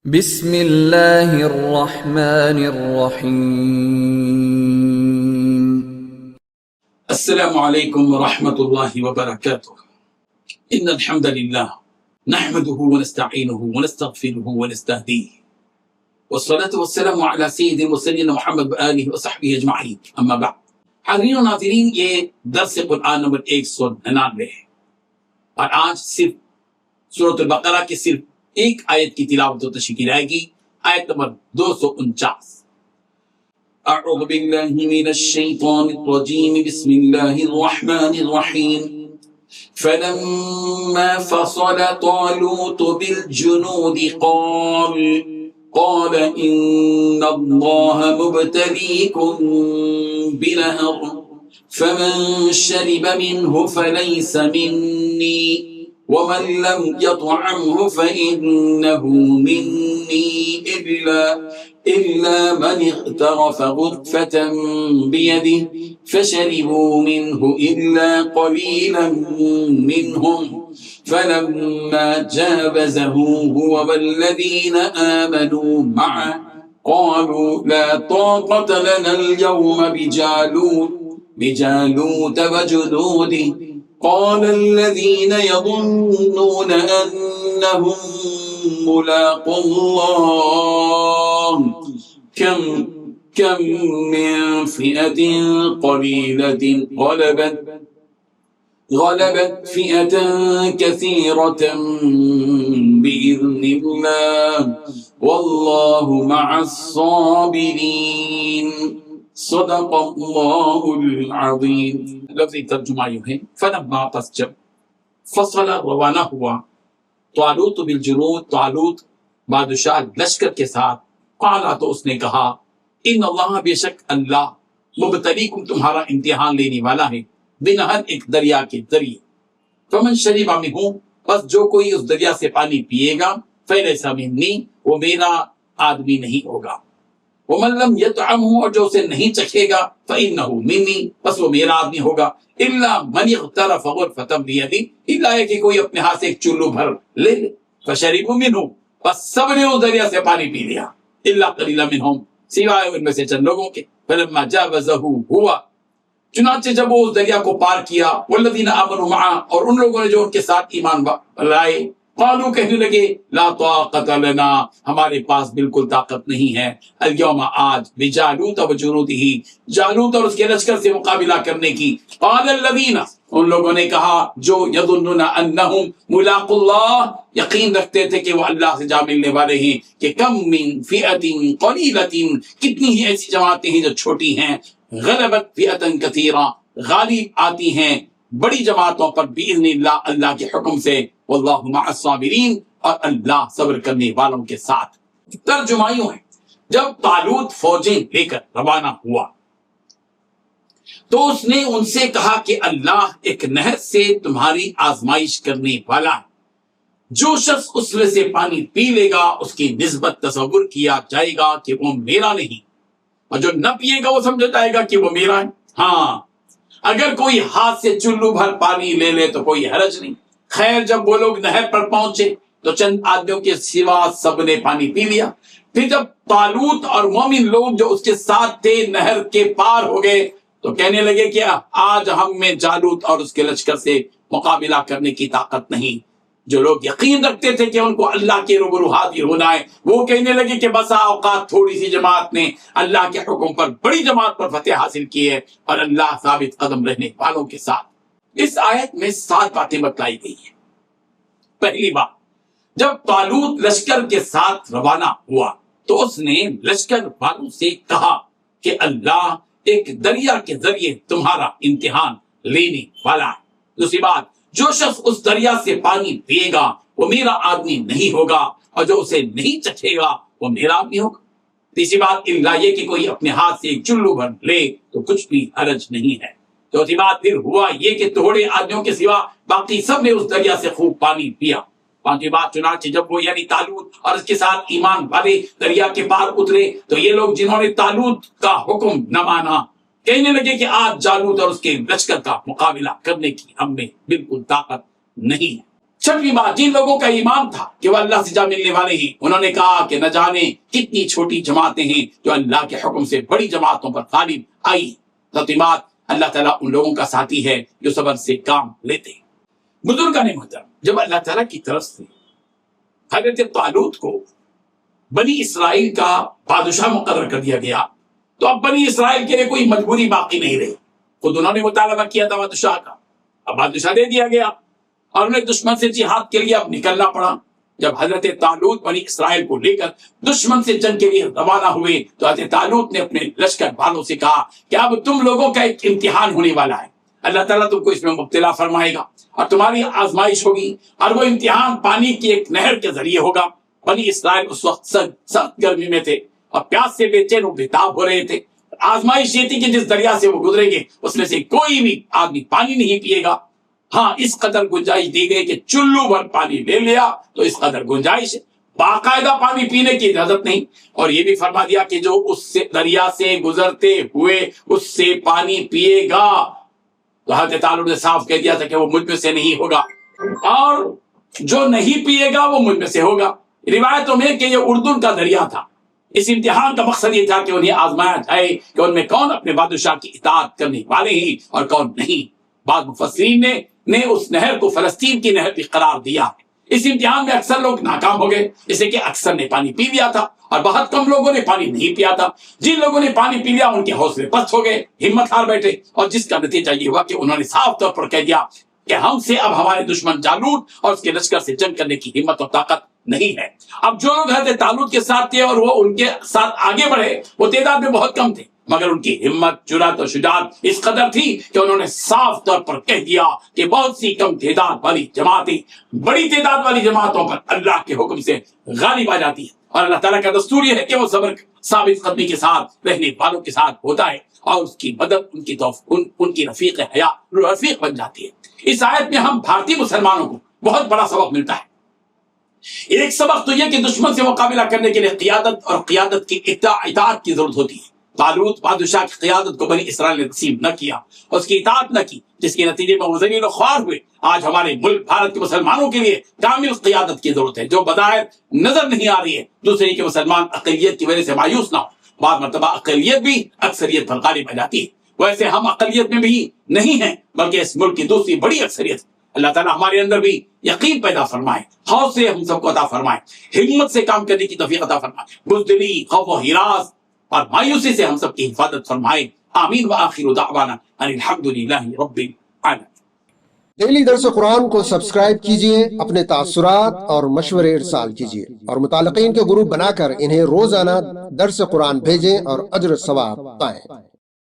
بسم اللہ الرحمن الرحیم۔ السلام علیکم ورحمۃ اللہ وبرکاتہ۔ ان الحمد للہ نحمده ونستعینه ونستغفره ونستهدیه والصلاة والسلام علی سید المرسلین محمد وآلہ وصحبہ اجمعین، اما بعد۔ حاضرین و ناظرین، یہ درس قرآن نمبر 199 ہے اور آج صرف سورۃ البقرہ کے صرف ایک آیت کی تلاوت و تشریح کی جائے گی، آیت نمبر 249۔ اعوذ باللہ من الشیطان الرجیم، بسم اللہ الرحمن الرحیم۔ فلما فصل طالوت بالجنود قال ان اللہ مبتلیکم بنہر فمن شرب منہ فلیس منی ومن لم يطعمه فإنه مني إلا من اغترف غرفة بيده فشربوا منه إلا قليلا منهم فلما جاوزه هو والذين آمنوا معه قالوا لا طاقة لنا اليوم بجالوت وجنوده قال الذين يظنون أنهم ملاقو الله كم من فئة قليلة غلبت فئة كثيرة بإذن الله والله مع الصابرين۔ صدق اللہ العظیم۔ لفظی ترجمہ یوں ہے، فلما پس جب فصل روانہ ہوا طالوت بالجنود، طالوت بادشاہ لشکر کے ساتھ، قالا تو اس نے کہا، ان اللہ بے شک اللہ مبتلیکم تمہارا امتحان لینے والا ہے، بنہر ایک دریا کے ذریعے، فمن شرب منہ پس جو کوئی اس دریا سے پانی پیے گا، فلیس منی وہ میرا آدمی نہیں ہوگا، ومن لم یطعمہ اور جو اسے نہیں چکھے گا، فإنہ منی بس وہ میرا آدمی ہوگا، الا من اغترف غرفۃ بیدہ الا کہ کوئی اپنے ہاتھ سے ایک چلو بھر لے لے، فشربوا منہ بس سب نے اس دریا سے پانی پی لیا، الا قلیلا منہم سوائے ان میں سے چند لوگوں کے، فلما جاوزہ ہوا چنانچہ جب وہ اس دریا کو پار کیا، والذین آمنوا معہ اور ان لوگوں نے جو ان کے ساتھ ایمان لائے، قالوا کہنے لگے، لا طاقت لنا ہمارے پاس بالکل طاقت نہیں ہے، اليوم آج، بجالوت وجنودہ جالوت اور اس کے لشکر سے مقابلہ کرنے کی، قال الذین ان لوگوں نے کہا جو یظنون انہم ملاقو اللہ یقین رکھتے تھے کہ وہ اللہ سے جا ملنے والے ہیں، کہ کم من فئۃ قلیلۃ کتنی ہی ایسی جماعتیں ہیں جو چھوٹی ہیں، غلبت فئۃ کثیرہ غالب آتی ہیں بڑی جماعتوں پر، باذن اللہ اللہ کے حکم سے، واللہ مع الصابرین اور اللہ صبر کرنے والوں کے ساتھ۔ ترجمہ یوں ہے، جب طالوت فوجیں لے کر روانہ ہوا تو اس نے ان سے کہا کہ اللہ ایک نہر سے تمہاری آزمائش کرنے والا ہے، جو شخص اس میں سے پانی پی لے گا اس کی نسبت تصور کیا جائے گا کہ وہ میرا نہیں، اور جو نہ پیے گا وہ سمجھا جائے گا کہ وہ میرا ہے۔ ہاں، اگر کوئی ہاتھ سے چلو بھر پانی لے لے تو کوئی حرج نہیں۔ خیر جب وہ لوگ نہر پر پہنچے تو چند آدمیوں کے سوا سب نے پانی پی لیا۔ پھر جب طالوت اور مومن لوگ جو اس کے ساتھ تھے نہر کے پار ہو گئے تو کہنے لگے کہ آج ہم میں جالوت اور اس کے لشکر سے مقابلہ کرنے کی طاقت نہیں۔ جو لوگ یقین رکھتے تھے کہ ان کو اللہ کے روبرو حاضر ہونا ہے، وہ کہنے لگے کہ بسا اوقات تھوڑی سی جماعت نے اللہ کے حکم پر بڑی جماعت پر فتح حاصل کی ہے، اور اللہ ثابت قدم رہنے والوں کے ساتھ۔ اس آیت میں 7 باتیں بتلائی گئی ہیں۔ پہلی بات، جب طالوت لشکر کے ساتھ روانہ ہوا تو اس نے لشکر والوں سے کہا کہ اللہ ایک دریا کے ذریعے تمہارا امتحان لینے والا ہے۔ دوسری بات، جو شخص اس دریا سے پانی پیے گا وہ میرا آدمی نہیں ہوگا، اور جو اسے نہیں چکھے گا وہ میرا آدمی ہوگا۔ تیسری بات، الا یہ کہ کوئی اپنے ہاتھ سے ایک چلو بھر لے تو کچھ بھی حرج نہیں ہے۔ چوتھی بات، پھر ہوا یہ کہ تھوڑے آدمیوں کے سوا باقی سب نے اس دریا سے خوب پانی پیا۔ پانچویں بات، چنانچہ جب وہ یعنی طالوت اور اس کے ساتھ ایمان والے دریا کے پار اترے تو یہ لوگ جنہوں نے طالوت کا حکم نہ مانا کہنے لگے کہ آج جالوت اور اس کے لشکر کا مقابلہ کرنے کی ہم میں بالکل طاقت نہیں ہے۔ چھٹویں بات، جن لوگوں کا ایمان تھا کہ وہ اللہ سے جا ملنے والے ہیں، انہوں نے کہا کہ نہ جانے کتنی چھوٹی جماعتیں ہیں جو اللہ کے حکم سے بڑی جماعتوں پر غالب آئی۔ ساتویں بات، اللہ تعالیٰ ان لوگوں کا ساتھی ہے جو صبر سے کام لیتے ہیں۔ بزرگان محترم، جب اللہ تعالیٰ کی طرف سے حضرت طالوت کو بنی اسرائیل کا بادشاہ مقرر کر دیا گیا تو اب بنی اسرائیل کے لیے کوئی مجبوری باقی نہیں رہی۔ خود انہوں نے مطالبہ کیا تھا بادشاہ کا، اب بادشاہ دے دیا گیا اور انہیں دشمن سے جہاد کے لیے اب نکلنا پڑا۔ جب حضرت طالوت بنی اسرائیل کو لے کر دشمن سے جنگ کے لیے روانہ ہوئے تو حضرت طالوت نے اپنے لشکر والوں سے کہا کہ اب تم لوگوں کا ایک امتحان ہونے والا ہے، اللہ تعالیٰ تم کو اس میں مبتلا فرمائے گا اور تمہاری آزمائش ہوگی، اور وہ امتحان پانی کی ایک نہر کے ذریعے ہوگا۔ بنی اسرائیل اس وقت سخت گرمی میں تھے اور پیاس سے بے چین و بےتاب ہو رہے تھے۔ آزمائش یہ تھی کہ جس دریا سے وہ گزریں گے اس میں سے کوئی بھی آدمی پانی نہیں پیے گا۔ ہاں، اس قدر گنجائش دی گئی کہ چلو بھر پانی لے لیا تو اس قدر گنجائش ہے، باقاعدہ پانی پینے کی اجازت نہیں۔ اور یہ بھی فرما دیا کہ جو اس سے دریا سے گزرتے ہوئے اس سے پانی پیے گا تو حضرت طالوت نے صاف کہہ دیا تھا کہ وہ مجھ میں سے نہیں ہوگا، اور جو نہیں پیے گا وہ مجھ میں سے ہوگا۔ روایتوں میں کہ یہ اردن کا دریا تھا۔ اس امتحان کا مقصد یہ تھا کہ انہیں آزمایا جائے کہ ان میں کون اپنے بادشاہ کی اطاعت کرنے والے ہیں اور کون نہیں۔ بعض مفسرین نے اس نہر کو فلسطین کی نہر بھی قرار دیا۔ اس امتحان میں اکثر لوگ ناکام ہو گئے، جیسے کہ اکثر نے پانی پی لیا تھا اور بہت کم لوگوں نے پانی نہیں پیا تھا۔ جن لوگوں نے پانی پی لیا ان کے حوصلے پست ہو گئے، ہمت ہار بیٹھے، اور جس کا نتیجہ یہ ہوا کہ انہوں نے صاف طور پر کہہ دیا کہ ہم سے اب ہمارے دشمن جالوت اور اس کے لشکر سے جنگ کرنے کی ہمت اور طاقت نہیں ہے۔ اب جو لوگ حضرت طالوت کے ساتھ تھے اور وہ ان کے ساتھ آگے بڑھے، وہ تعداد میں بہت کم تھے، مگر ان کی ہمت، جرأت اور شجاعت اس قدر تھی کہ انہوں نے صاف طور پر کہہ دیا کہ بہت سی کم تعداد والی جماعتیں بڑی تعداد والی جماعتوں پر اللہ کے حکم سے غالب آ جاتی ہیں، اور اللہ تعالیٰ کا دستور یہ ہے کہ وہ صبر ثابت قدمی کے ساتھ رہنے والوں کے ساتھ ہوتا ہے، اور اس کی مدد ان کی رفیق رفیق بن جاتی ہے۔ اس آیت میں ہم بھارتی مسلمانوں کو بہت بڑا سبق ملتا ہے۔ ایک سبق تو یہ کہ دشمن سے مقابلہ کرنے کے لیے قیادت اور قیادت کی اطاعت کی ضرورت ہوتی ہے۔ طالوت بادشاہ کی قیادت کو بنی اسرائیل نے تسلیم نہ کیا، اس کی اطاعت نہ کی، جس کے نتیجے میں وہ ذلیل و خوار ہوئے۔ آج ہمارے ملک بھارت کے مسلمانوں کے لیے کامل قیادت کی ضرورت ہے، جو بظاہر نظر نہیں آ رہی ہے۔ دوسری کہ مسلمان اقلیت کی وجہ سے مایوس نہ ہو، بعض مرتبہ اقلیت بھی اکثریت پر غالب آ جاتی ہے۔ ویسے ہم اقلیت میں بھی نہیں ہیں، بلکہ اس ملک کی دوسری بڑی اکثریت۔ اللہ تعالیٰ ہمارے اندر بھی یقین پیدا فرمائے، حوصلے ہم سب کو عطا فرمائے، ہمت سے کام کرنے کی توفیق عطا فرمائے، بزدلی، خوف و ہراس اور مایوسی سے ہم سب کی حفاظت فرمائے۔ آمین وآخر دعوانا ان الحمدللہ رب العالمین۔ ڈیلی درس قرآن کو سبسکرائب کیجئے، اپنے تاثرات اور مشورے ارسال کیجئے، اور متعلقین کے گروپ بنا کر انہیں روزانہ درس قرآن بھیجیں اور اجر ثواب پائیں۔